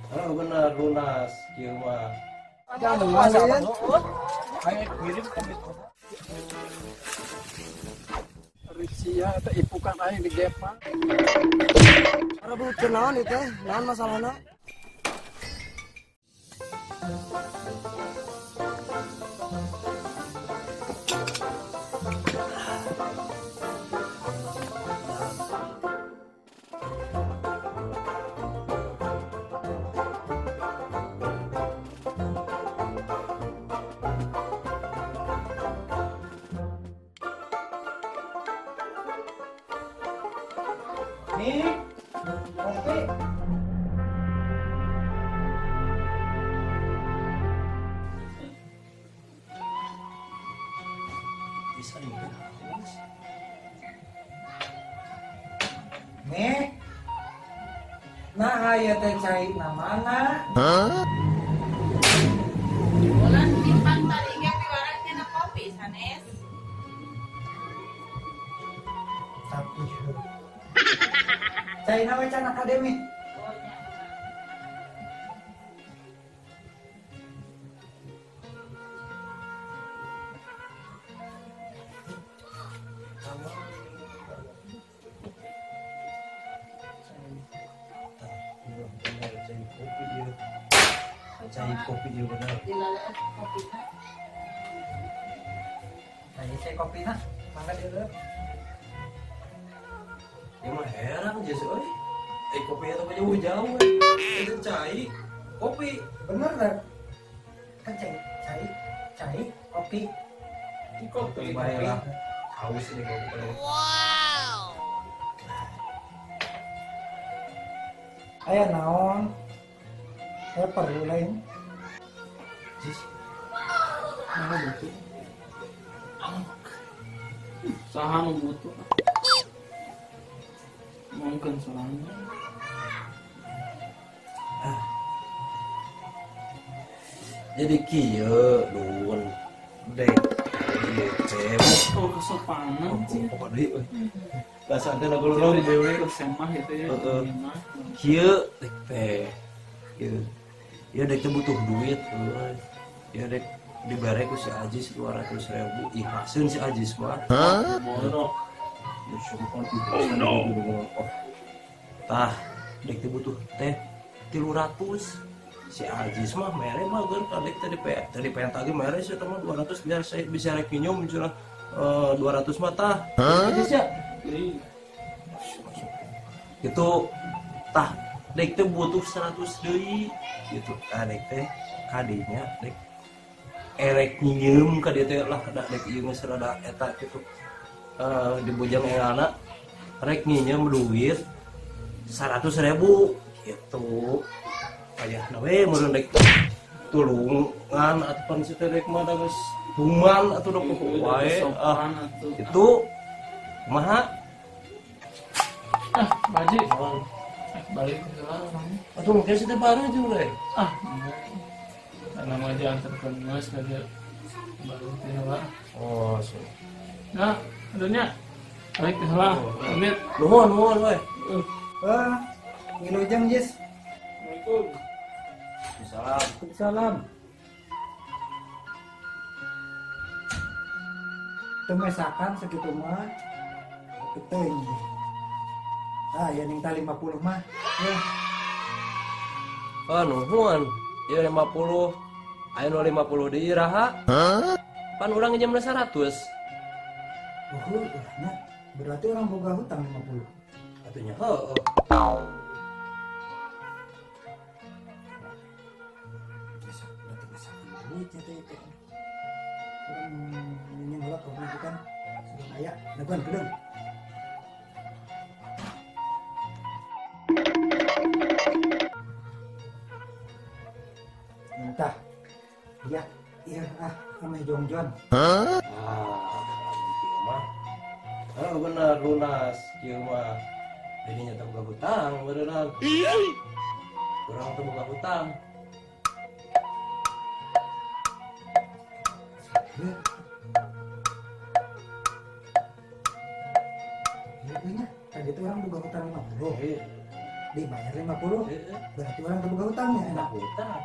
Oh benar lunas kieu mah. Jangan lumayan. Kayak kirim komitmen. Risia eta ipukan aing di Gepa. Para beukeun naon ieu teh? Naon masalahna? Nih, kopi. Bisa dibikin haus. Nih. Nah, aya teh cai na mana? Bulan timpang tadi ge piwarannya na kopi sanes. Tapi cai na we can akademi. Cai kopi dia benar. Dilalaan kopi na. Aya cai kopi na. Mangga dieu. Ya mah heran aja sih, euy. Kopi eta mah jauh-jauh. Itu cai, kopi. Bener dah. Kan cai kopi. Kopi bae lah. Haus ini kopi. Aya naon? Saya perlu lain. Jis, Mana butuh? Saha nu butuh? Mungkin soalnya. jadi kieu nuhun dek. Oh, kesopanan sih. Apa deui euy. Bahasa teh lagu lolong dewe. Semah itu ya. Heeh. Gimana? Kieu dek teh. Kieu. Ya dek teh butuh duit euy. Ya dek dibere ku si Ajis 200.000 ikhlasin si Ajis mah. Bodoh. Oh no. Tah, dek teh butuh teh 300. Si Ajis mah mere mah geus kadek tadi pengen tagih mere sih mah 200 biar saya bisa rek minum misalnya 200 mah tah. Ajis ya. Itu tah dek teh butuh 100 deui gitu. Tah dek teh kadinya dek erek nyieum ka dieu teh lah da dek ieu geus rada eta kitu. Di bujang engana rek nyieum duit 100.000 gitu. Aya na we mun rek tulungan atuh si teh rek mah da geus tuman atuh da kuku wae. Itu kumaha? Baji. Balik ke sana. Atuh mungkin si teh baru juga we. Karena mah jangan terkemas aja. Baru tinggal. Oh, so. Nah, adanya. Balik ke sana. Pamit. Nuhun we. Ngilujeng Jis. Assalamualaikum. Salam. Salam. Tumesakan segitu mah. Keteng. Ya ning tali 50 mah. Ya. Nuhun. Ieu 50. Aya nu 50 deui raha. Pan urang nginjem 100. Nah, berarti orang boga hutang 50. Atunya heueuh. Ini mulak kau bukan sudah ayak naguan gedung. Entah. Iya kami jongjon. Kieu mah. Bener lunas kieu mah. Jadi nyata boga hutang beneran. Urang teh boga hutang. Iya, tadi itu orang boga hutang 50. dibayar 50. Heeh. Berarti orang terbuka hutangnya. Enak hutang.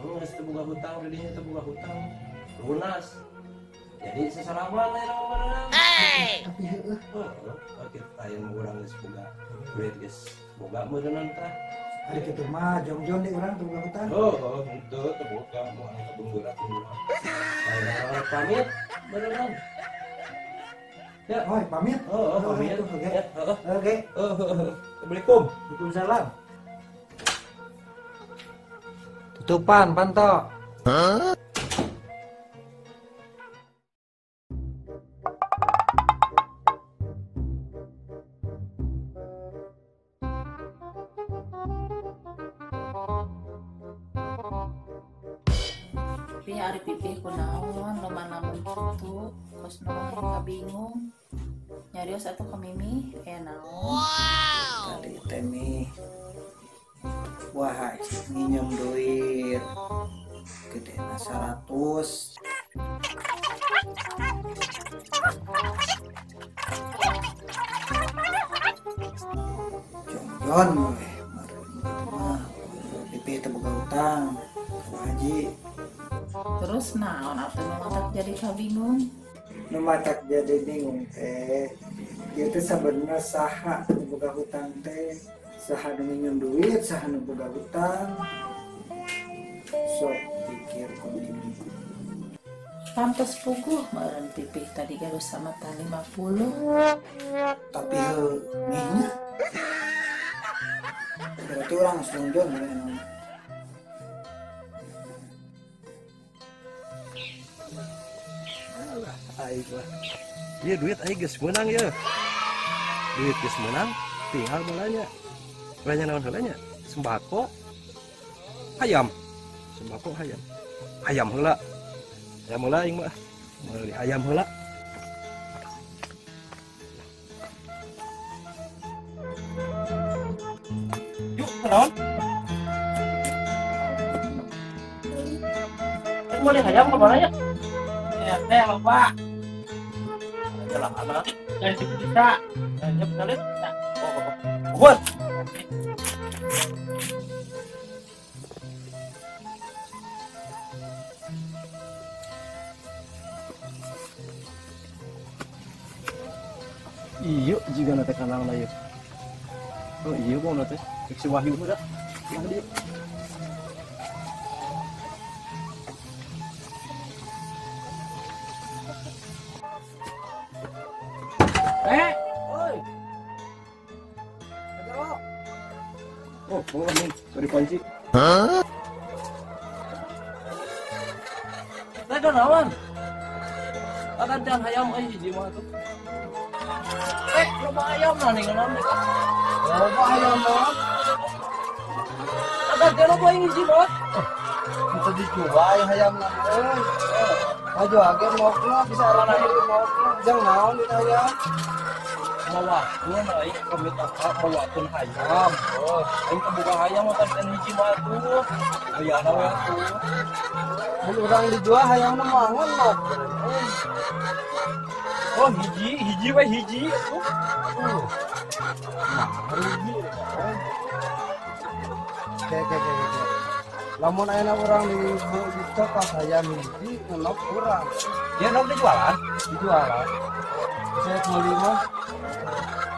Geus teu boga hutang didinya teu boga hutang. Lunas. Jadi sesaraman lain orang. Tapi heeh, Kita tayang urang geus boga duit geus boga meureunna tah. ada kitu mah jong-jong di orang terbuka hutang. Henteu teu boga moal kabunggurat dulu. Lain pamit beneran. Ya, Oh, pamit. pamit. Oke. Ya, Oke. Assalamualaikum. Waalaikumsalam. Tutupan, Panto. Tapi hari pipih kunaon lo mana begitu kos naon bingung nyarios atau ke Mimi naon Tadi temi. Wah, nginjem duit. Gede 100. Jong-jong we. Mah, pipi terbuka hutang. Ku Haji. terus naon atuh nu matak jadi kabingung Nu matak jadi bingung teh. Ieu teh sabenerna saha nu boga hutang teh? Saha nu nginjem duit, saha nu boga hutang. Sok pikir ku ini. pantes puguh meureun pipih tadi garus sama tali 50 Tapi mihnya berarti orang selonjong ya namanya. Aing lah. Ieu duit aing geus meunang ya. Duit geus meunang, tinggal balanya. Balanya naon heula nya? Sembako. Hayam. Sembako hayam. Hayam heula. Hayam heula aing mah. Meuli hayam heula. Yuk, naon? Mau lihat hayam ke mana ya? Ya, lupa. Jalan anak. Dan bisa. Dan benar bisa. Buat. Iya, jika nanti kanang lah ya. Oh iya, mau nanti. Si Wahyu udah. Nah dia. Oi. Oh, ini dari kunci. Saya nawan. Akan jangan hayam hiji mah tuh. Loba ayam lah nih ngeunam nih. Loba ayam mah. Akan jangan loba hiji mah. Bisa dijual hayam lah. Maju agen mokna bisa arana di mokna. Jangan naon di hayam. Mawakun aing komita mawakun hayam. Oh, aing kebuka hayam mah kan hiji mah tuh. Ayana we tuh. Mun urang dijual hayamna mangan nok. Oh, hiji we hiji. Nah, rugi. Oke. Lamun ayeuna urang di pas hayam hiji ngenok urang. Dia nok dijualan? Dijualan. Saya beli mah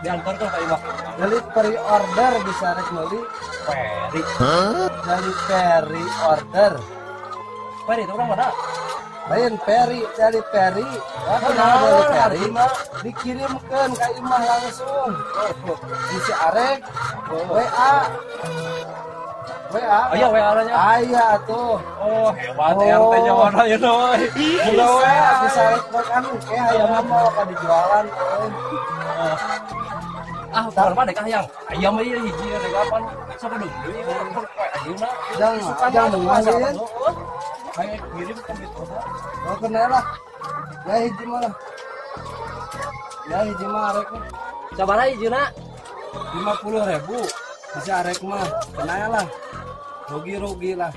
diantar ke Pak Jadi pre-order bisa rek meuli peri. Jadi peri order. Peri itu orang mana? Lain peri, jadi peri. Dari peri dikirimkan ke imah langsung. Bisa arek WA. Aya WA-nya. Aya tuh. Oh, hebat RT nya warna ya noy. Udah WA bisa rek kan hayam mah ka dijualan. Kalau mana dek ayam? Ayam aja hiji dek apa? Siapa dulu? Jangan dengerin. Kayak kirim kan gitu. Oh kena lah. Ya hiji mah. Ya hiji mah arek. Sabaraha hijina? 50.000. Bisa arek mah. Kena lah. Rugi lah.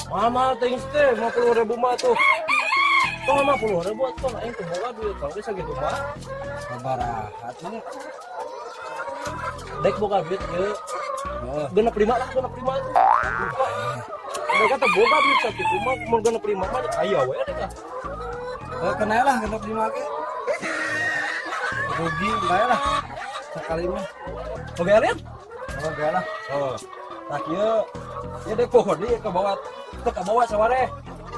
Mama teuing teh 50.000 mah tuh. Kok 50.000 atuh aing teh boga duit kalau bisa gitu mah. Sabaraha atuh. dek boga duit ge. Genep 5 lah, genep 5 itu. Mereka teh boga duit sakitu mah mun genep 5 mah aya we dek lah. Kenal lah genep 5 ke. Rugi bae lah. Sekali mah. Oke lihat? Oke lah. Oh. Nah ieu dek pohon di ke bawah teu ka bawah saware.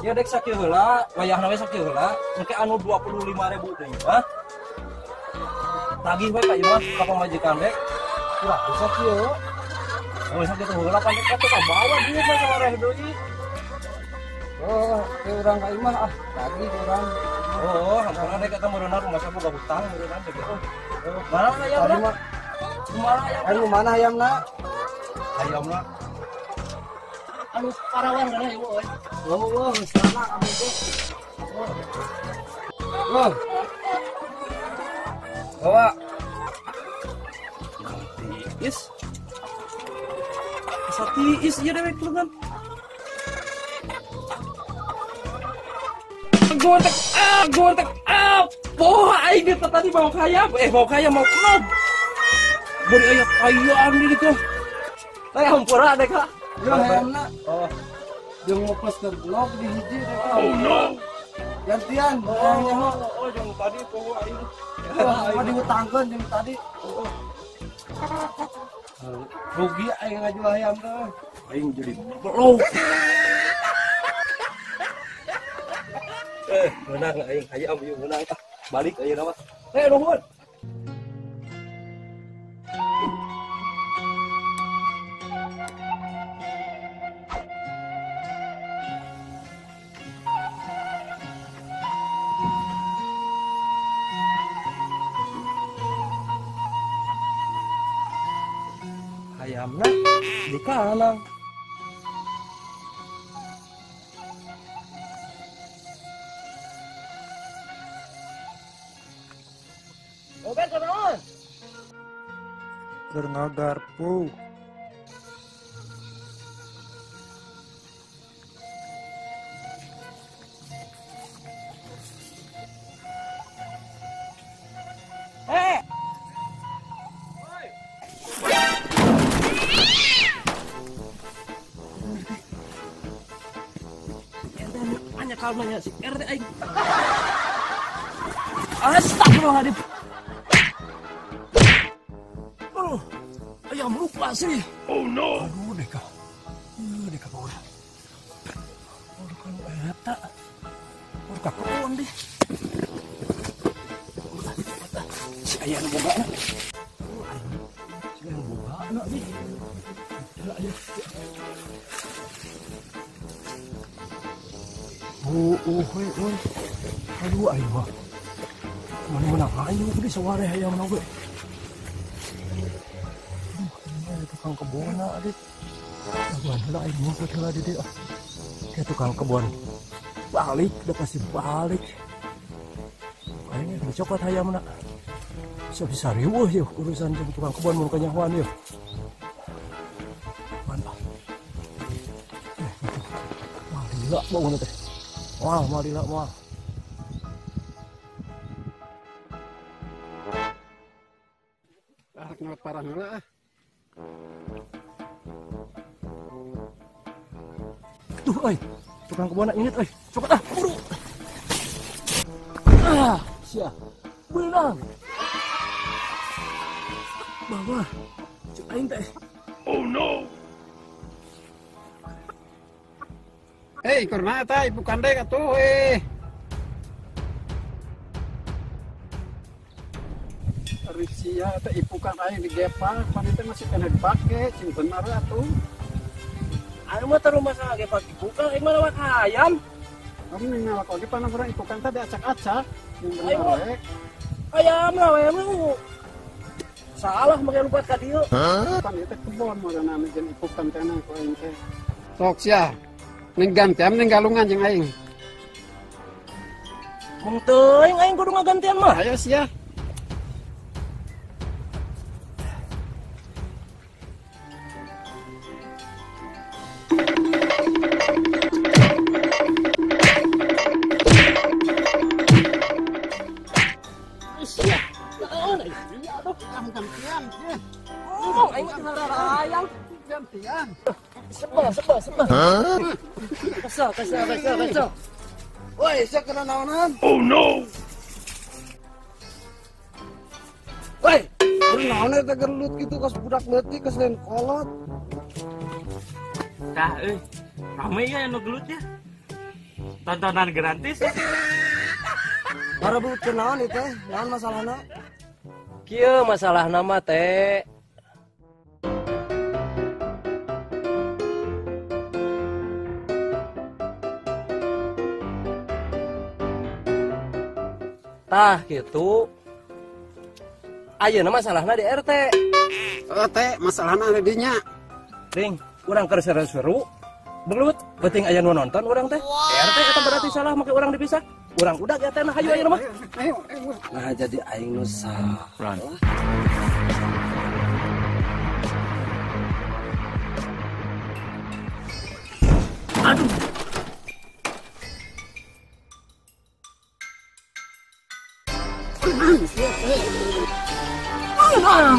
Ieu dek sakieu heula, wayahna we sakieu heula, engke anu 25.000 deui, ha? Tagih we ka ieu mah ka pamajikan dek. Wah, sakieu. Oh, sakieu heula pan dek teu ka bawah duit we saware deui. Oh, ke urang ka imah ah, tadi urang. Oh, hampura dek eta meureuna rumah sapu boga hutang meureuna dek. Mana ayam lah? Mana ayam? Anu mana ayamna? Ayamna. Anu parawan kana ieu euy. Oh, sana kamu teh. Oh. Bawa. Is. Satiis ieu dewek lengan. Gortek. Poh aing teh tadi mau kaya mau kenop. Bari aya kayaan di ditu. Teh hampura dek ha. Yo ayamna. Oh. Jeung ngoplos ke blog di hiji teh. Oh no. Gantian, orangnya ho. Oh, yang tadi poho aing. Mau diutangkeun jeung tadi. Rugi aing ngajual ayam teh. Aing jadi belum. Menang aing hayam ieu menang tah. Balik ayeuna mah. Nuhun. Hayamna di kanan. Oke, teman. Keur ngagarpu. Hanya kalmanya si RT aing. Astagfirullahaladzim. Ayam lupa sih. Oh no. Aduh deka. Deka bawah. Aduh kan eta. Aduh kakuan deh. Si ayam boga na. Si ayam boga na deh. Ayo. Hoi. Aduh ayo mah. Mana menang ayo gede saware ayam na we. Tukang kebun adik. Aduan heula aing mah heula di dieu. Kayak tukang kebun. Balik, udah pasti balik. Kayaknya dicopot hayamna. Bisa riweuh yeuh urusan jeung tukang kebun mun kanyahoan yeuh. Mantap. Malila bauna teh. Wah, malila mah. Ngelot parah heula ah. Tuh, tukang kebun inget, cepet buru. Sia, benang. Bawa, cek aing teh. Oh no. Hei, kurna eta ibu kandek atuh we. Risia eta ipukan aing di gepak, pan teh masih kena dipake, cing bener atuh. Anu mah teh rumah saha ge pagi buka, aing mah lawat ayam. Kamu ninggal kok di panah urang ipukan teh diacak-acak, cing bener we. Ayam lah we mah. Salah make lupa ka dieu. Pan ieu teh kebon modana jeung ipukan teh na ku aing teh. Sok sia. Ning gantian ning galungan jeung aing. Mung teuing aing kudu ngagantian mah. Ayo sia. gantian. Sebel. Kesel. Woi, saya kena naonan. Oh no. Woi, naon eta gelut gitu kos budak leutik kos lain kolot. Dah, rame ya yang gelutnya. Tontonan gratis. Para bu naon itu teh? Naon masalahna? Kieu masalah nama teh. Tah gitu. Ayeuna masalahna di RT. Teh masalahna ada dinya. Ring, urang keur seru-seru. Belut, penting aya nu nonton urang teh. RT eta berarti salah make urang dipisah. Urang udah ya teh nah hayu ayeuna mah. Ayo. Nah jadi aing nu salah. Ah,